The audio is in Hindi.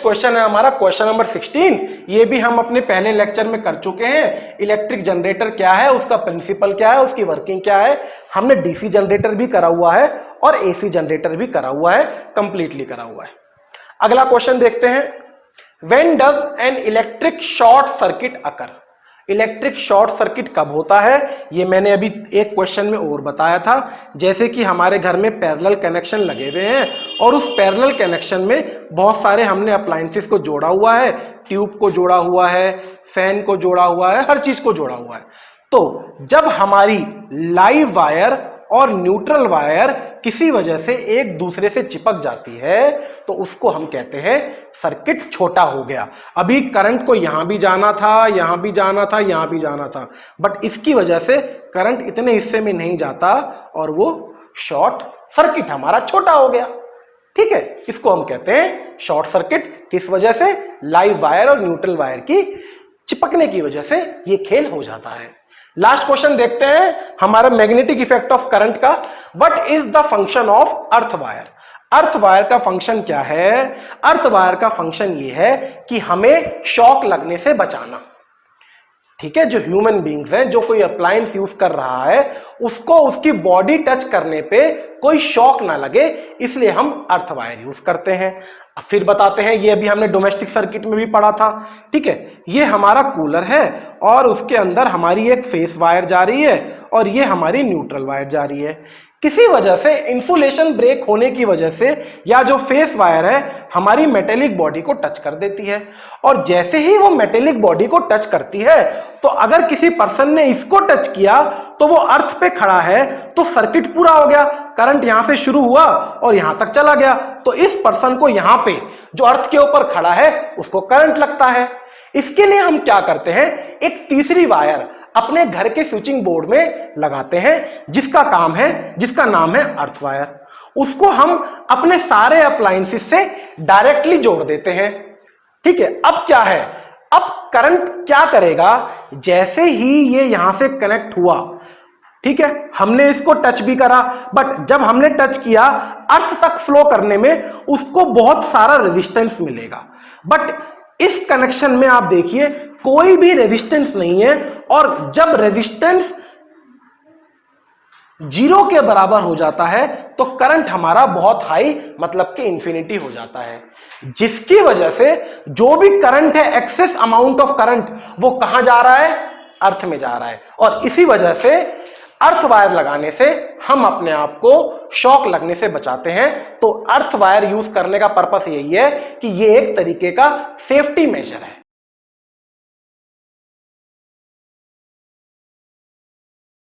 नेक्स्ट क्वेश्चन है हमारा क्वेश्चन नंबर 16। ये भी हम अपने पहले लेक्चर में कर चुके हैं। इलेक्ट्रिक जनरेटर क्या है, उसका प्रिंसिपल क्या है, उसकी वर्किंग क्या है। हमने डीसी जनरेटर भी करा हुआ है और एसी जनरेटर भी करा हुआ है, कंप्लीटली करा हुआ है। अगला क्वेश्चन देखते हैं, when does an electric short circuit occur. Electric short circuit कब होता है, ये मैंने अभी एक क्वेश्चन में और बताया था। जैसे कि हमारे घर में पैरेलल कनेक्शन लगे हुए हैं और उस पैरेलल कनेक्शन में बहुत सारे हमने अप्लायंसेस को जोड़ा हुआ है, ट्यूब को जोड़ा हुआ है, फैन को जोड़ा हुआ है, हर चीज को जोड़ा हुआ है। तो जब हमारी लाइव वायर और न्यूट्रल वायर किसी वजह से एक दूसरे से चिपक जाती है तो उसको हम कहते हैं सर्किट छोटा हो गया। अभी करंट को यहां भी जाना था, यहां भी जाना था, यहां भी जाना था, बट इसकी वजह से करंट इतने हिस्से में नहीं जाता और वो शॉर्ट सर्किट हमारा छोटा हो गया। ठीक है, इसको हम कहते हैं शॉर्ट सर्किट। किस वजह से? लाइव वायर और न्यूट्रल वायर की चिपकने की वजह से ये खेल हो जाता है। लास्ट क्वेश्चन देखते हैं हमारा मैग्नेटिक इफेक्ट ऑफ करंट का। What is the function of earth wire. Earth wire का फंक्शन क्या है? अर्थ वायर का फंक्शन ये है कि हमें शॉक लगने से बचाना। ठीक है, जो ह्यूमन बींग्स हैं, जो कोई अप्लायंस यूज कर रहा है, उसको उसकी बॉडी टच करने पे कोई शॉक ना लगे, इसलिए हम अर्थ वायर यूज करते हैं। फिर बताते हैं, ये अभी हमने डोमेस्टिक सर्किट में भी पढ़ा था। ठीक है, ये हमारा कूलर है और उसके अंदर हमारी एक फेस वायर जा रही है और ये हमारी न्यूट्रल वायर जा रही है। किसी वजह से इंसुलेशन ब्रेक होने की वजह से या जो फेस वायर है हमारी मेटेलिक बॉडी को टच कर देती है, और जैसे ही वो मेटेलिक बॉडी को टच करती है तो अगर किसी पर्सन ने इसको टच किया तो वो अर्थ पे खड़ा है तो सर्किट पूरा हो गया। करंट यहां से शुरू हुआ और यहां तक चला गया, तो इस पर्सन को यहां पे जो अर्थ के ऊपर खड़ा है उसको करंट लगता है। इसके लिए हम क्या करते हैं, एक तीसरी वायर अपने घर के स्विचिंग बोर्ड में लगाते हैं जिसका नाम है अर्थ वायर। उसको हम अपने सारे अप्लायंसेस से डायरेक्टली जोड़ देते हैं। ठीक है, अब क्या है, अब करंट क्या करेगा, जैसे ही ये यहां से कनेक्ट हुआ, ठीक है, हमने इसको टच भी करा, बट जब हमने टच किया अर्थ तक फ्लो करने में उसको बहुत सारा रेजिस्टेंस मिलेगा। बट इस कनेक्शन में आप देखिए कोई भी रेजिस्टेंस नहीं है, और जब रेजिस्टेंस 0 के बराबर हो जाता है तो करंट हमारा बहुत हाई मतलब कि इंफिनिटी हो जाता है, जिसकी वजह से जो भी करंट है, एक्सेस अमाउंट ऑफ करंट, वो कहां जा रहा है, अर्थ में जा रहा है। और इसी वजह से अर्थ वायर लगाने से हम अपने आप को शॉक लगने से बचाते हैं। तो अर्थ वायर यूज करने का पर्पस यही है कि ये एक तरीके का सेफ्टी मेजर है।